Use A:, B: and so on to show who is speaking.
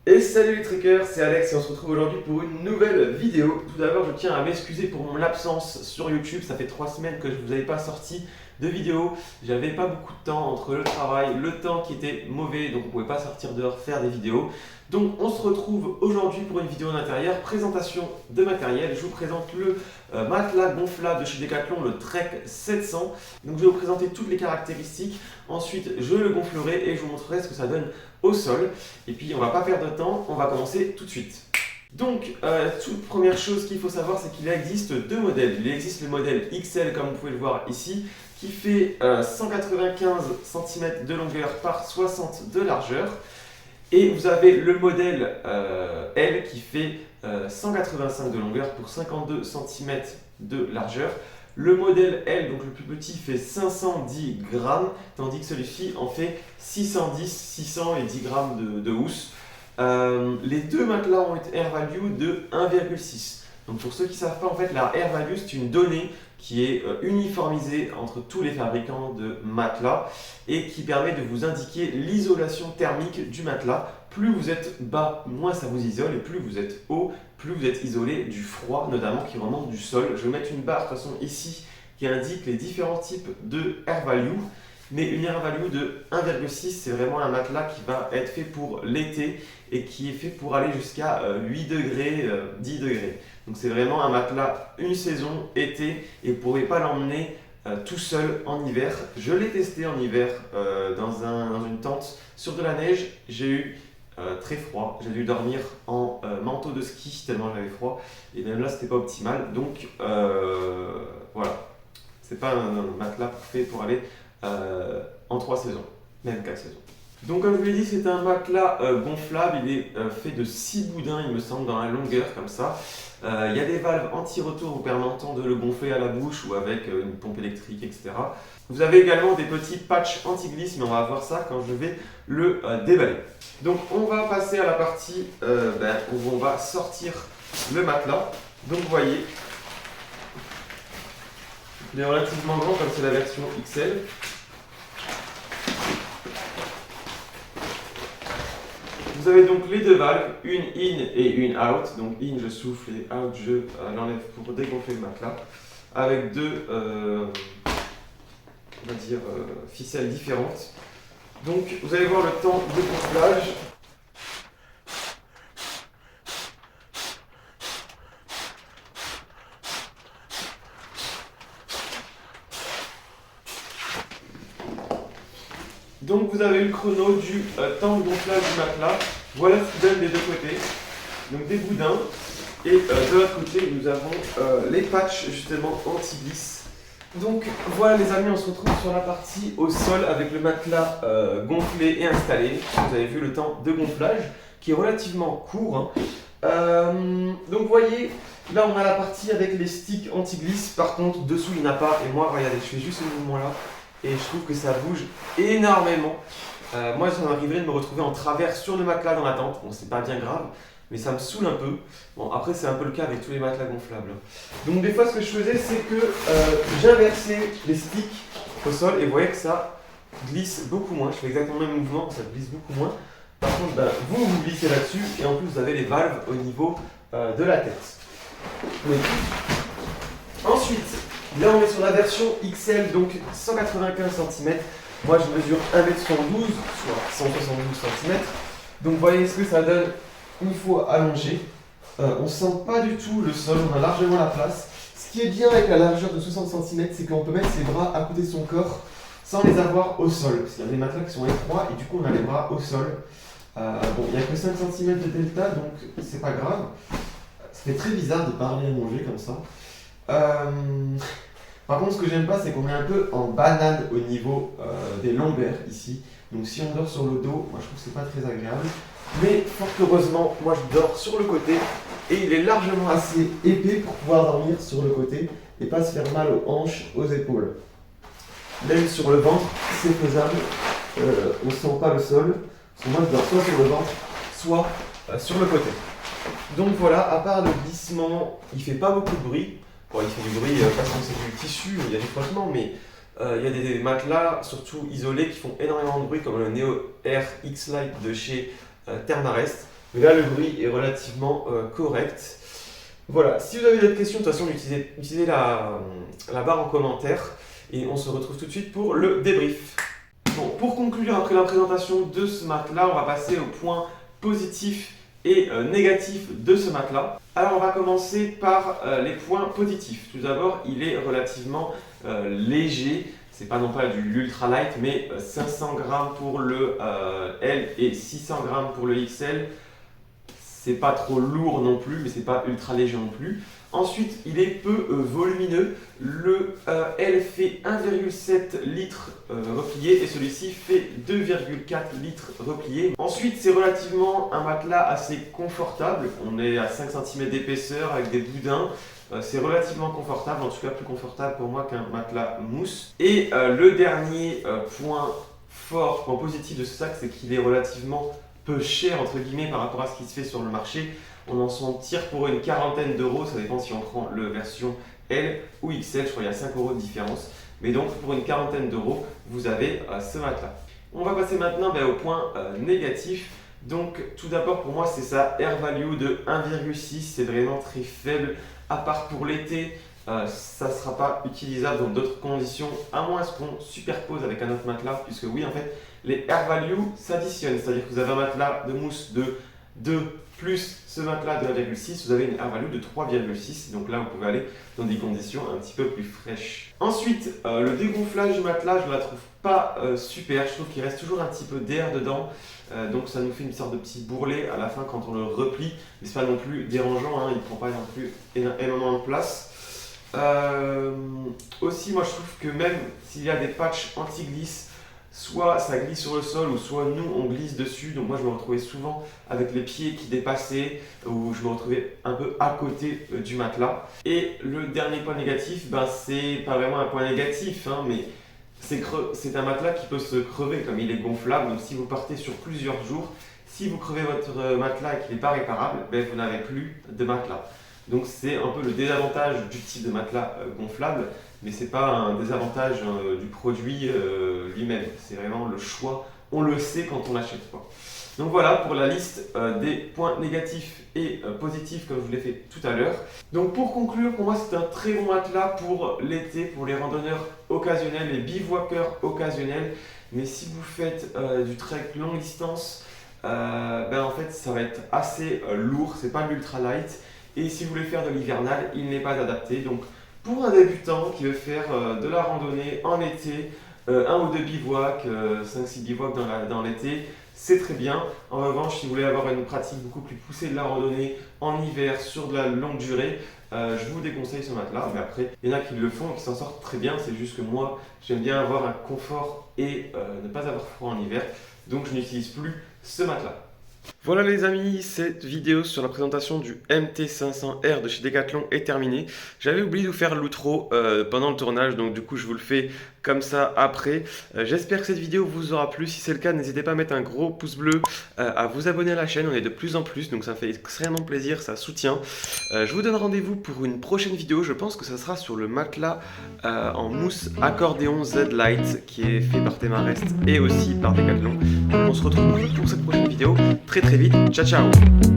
A: Et salut les trekkers, c'est Alex et on se retrouve aujourd'hui pour une nouvelle vidéo. Tout d'abord, je tiens à m'excuser pour mon absence sur YouTube. Ça fait 3 semaines que je ne vous avais pas sorti de vidéo. J'avais pas beaucoup de temps entre le travail, le temps qui était mauvais, donc on ne pouvait pas sortir dehors faire des vidéos. Donc on se retrouve aujourd'hui pour une vidéo d'intérieur, présentation de matériel. Je vous présente le matelas gonflable de chez Decathlon, le Trek 700. Donc je vais vous présenter toutes les caractéristiques. Ensuite, je le gonflerai et je vous montrerai ce que ça donne au sol. Et puis on va pas perdre de temps, on va commencer tout de suite. Donc, toute première chose qu'il faut savoir, c'est qu'il existe deux modèles. Il existe le modèle XL, comme vous pouvez le voir ici, qui fait 195 cm de longueur par 60 de largeur. Et vous avez le modèle L qui fait 185 de longueur pour 52 cm de largeur. Le modèle L, donc le plus petit, fait 510 grammes, tandis que celui-ci en fait 610, 610 grammes de housse. Les deux matelas ont une air value de 1,6. Donc pour ceux qui ne savent pas, en fait, la air value, c'est une donnée qui est uniformisée entre tous les fabricants de matelas et qui permet de vous indiquer l'isolation thermique du matelas. Plus vous êtes bas, moins ça vous isole, et plus vous êtes haut, plus vous êtes isolé du froid, notamment qui remonte du sol. Je vais mettre une barre de toute façon ici qui indique les différents types de air value. Mais une air value de 1,6, c'est vraiment un matelas qui va être fait pour l'été et qui est fait pour aller jusqu'à 8 degrés, 10 degrés. Donc c'est vraiment un matelas une saison, été, et vous ne pourrez pas l'emmener tout seul en hiver. Je l'ai testé en hiver dans une tente sur de la neige. J'ai eu très froid. J'ai dû dormir en manteau de ski tellement j'avais froid. Et même là, c'était pas optimal. Donc voilà, c'est pas un matelas fait pour aller en 3 saisons, même 4 saisons. Donc comme je vous l'ai dit, c'est un matelas gonflable, il est fait de 6 boudins il me semble dans la longueur comme ça. Il y a des valves anti-retour vous permettant de le gonfler à la bouche ou avec une pompe électrique, etc. Vous avez également des petits patchs anti-glisse, mais on va voir ça quand je vais le déballer. Donc on va passer à la partie où on va sortir le matelas. Donc vous voyez, il est relativement grand comme c'est la version XL. Vous avez donc les deux valves, une in et une out. Donc in je souffle et out je l'enlève pour dégonfler le matelas. Avec deux ficelles différentes. Donc vous allez voir le temps de gonflage. Donc vous avez le chrono du temps de gonflage du matelas. Voilà ce qu'il donne des deux côtés. Donc des boudins. Et de l'autre côté, nous avons les patchs justement anti-glisse. Donc voilà les amis, on se retrouve sur la partie au sol avec le matelas gonflé et installé. Vous avez vu le temps de gonflage qui est relativement court. Donc vous voyez, là on a la partie avec les sticks anti-glisse. Par contre, dessous il n'y en a pas. Et moi, regardez, je fais juste ce mouvement là. Et je trouve que ça bouge énormément. Moi, ça m'arriverait de me retrouver en travers sur le matelas dans la tente. Bon, c'est pas bien grave, mais ça me saoule un peu. Bon, après, c'est un peu le cas avec tous les matelas gonflables. Donc, des fois, ce que je faisais, c'est que j'inversais les sticks au sol et vous voyez que ça glisse beaucoup moins. Je fais exactement le même mouvement, ça glisse beaucoup moins. Par contre, vous glissez là-dessus et en plus, vous avez les valves au niveau de la tête. Mais... Ensuite, là on est sur la version XL, donc 195 cm. Moi je mesure 1m112, soit 172 cm. Donc vous voyez ce que ça donne une fois allongé. On ne sent pas du tout le sol, on a largement la place. Ce qui est bien avec la largeur de 60 cm, c'est qu'on peut mettre ses bras à côté de son corps sans les avoir au sol. Parce qu'il y a des matelas qui sont étroits et du coup on a les bras au sol. Bon, il n'y a que 5 cm de delta, donc c'est pas grave. Ça fait très bizarre de parler allongé comme ça. Par contre, ce que j'aime pas, c'est qu'on est un peu en banane au niveau des lombaires ici. Donc, si on dort sur le dos, moi je trouve que c'est pas très agréable. Mais fort heureusement, moi je dors sur le côté et il est largement assez épais pour pouvoir dormir sur le côté et pas se faire mal aux hanches, aux épaules. Même sur le ventre, c'est faisable. On sent pas le sol. Parce que moi je dors soit sur le ventre, soit sur le côté. Donc voilà, à part le glissement, il fait pas beaucoup de bruit. Bon, il fait du bruit parce que c'est du tissu, il y a du frottement, mais il y a des matelas, surtout isolés, qui font énormément de bruit, comme le Neo Air X-Lite de chez Thermarest. Mais là, le bruit est relativement correct. Voilà, si vous avez d'autres questions, de toute façon, utilisez la barre en commentaire et on se retrouve tout de suite pour le débrief. Bon, pour conclure, après la présentation de ce matelas, on va passer au point positif et négatif de ce matelas. Alors, on va commencer par les points positifs. Tout d'abord, il est relativement léger. C'est pas non pas du l'ultra light, mais 500 grammes pour le L et 600 grammes pour le XL. C'est pas trop lourd non plus, mais c'est pas ultra léger non plus. Ensuite, il est peu volumineux. Le L fait 1,7 litres replié et celui-ci fait 2,4 litres replié. Ensuite, c'est relativement un matelas assez confortable. On est à 5 cm d'épaisseur avec des boudins. C'est relativement confortable, en tout cas plus confortable pour moi qu'un matelas mousse. Et le dernier point fort, point positif de ce sac, c'est qu'il est relativement peu cher entre guillemets par rapport à ce qui se fait sur le marché. On en s'en tire pour une quarantaine d'euros, ça dépend si on prend la version L ou XL, je crois qu'il y a 5 euros de différence. Mais donc pour une quarantaine d'euros, vous avez ce matelas. On va passer maintenant au point négatif. Donc tout d'abord pour moi c'est sa air value de 1,6, c'est vraiment très faible, à part pour l'été. Ça ne sera pas utilisable dans d'autres conditions, à moins qu'on superpose avec un autre matelas, puisque oui, en fait, les air value s'additionnent, c'est-à-dire que vous avez un matelas de mousse de 2 plus ce matelas de 1,6, vous avez une air value de 3,6, donc là vous pouvez aller dans des conditions un petit peu plus fraîches. Ensuite, le dégonflage du matelas, je ne la trouve pas super, je trouve qu'il reste toujours un petit peu d'air dedans, donc ça nous fait une sorte de petit bourrelet à la fin quand on le replie, mais c'est pas non plus dérangeant, hein, il ne prend pas non plus énormément de place. Aussi, moi je trouve que même s'il y a des patchs anti-glisse, soit ça glisse sur le sol ou soit nous on glisse dessus. Donc moi je me retrouvais souvent avec les pieds qui dépassaient ou je me retrouvais un peu à côté du matelas. Et le dernier point négatif, c'est pas vraiment un point négatif, hein, mais c'est un matelas qui peut se crever comme il est gonflable. Donc si vous partez sur plusieurs jours, si vous crevez votre matelas et qu'il n'est pas réparable, vous n'avez plus de matelas. Donc c'est un peu le désavantage du type de matelas gonflable, mais ce n'est pas un désavantage du produit lui-même, c'est vraiment le choix, on le sait quand on l'achète. Donc voilà pour la liste des points négatifs et positifs comme je vous l'ai fait tout à l'heure. Donc pour conclure, pour moi c'est un très bon matelas pour l'été, pour les randonneurs occasionnels, les bivouaqueurs occasionnels, mais si vous faites du trek longue distance, en fait ça va être assez lourd, c'est pas l'ultra light. Et si vous voulez faire de l'hivernal, il n'est pas adapté. Donc pour un débutant qui veut faire de la randonnée en été, un ou deux bivouacs, 5-6 bivouacs dans l'été, c'est très bien. En revanche, si vous voulez avoir une pratique beaucoup plus poussée de la randonnée en hiver sur de la longue durée, je vous déconseille ce matelas. Mais après, il y en a qui le font et qui s'en sortent très bien. C'est juste que moi, j'aime bien avoir un confort et ne pas avoir froid en hiver. Donc je n'utilise plus ce matelas. Voilà les amis, cette vidéo sur la présentation du MT500R de chez Decathlon est terminée. J'avais oublié de vous faire l'outro pendant le tournage, donc du coup je vous le fais comme ça après. J'espère que cette vidéo vous aura plu. Si c'est le cas, n'hésitez pas à mettre un gros pouce bleu, à vous abonner à la chaîne. On est de plus en plus, donc ça me fait extrêmement plaisir, ça soutient. Je vous donne rendez-vous pour une prochaine vidéo. Je pense que ça sera sur le matelas en mousse accordéon Z-Lite qui est fait par Temarest et aussi par Decathlon. Donc on se retrouve pour cette prochaine vidéo très vite. Ciao ciao.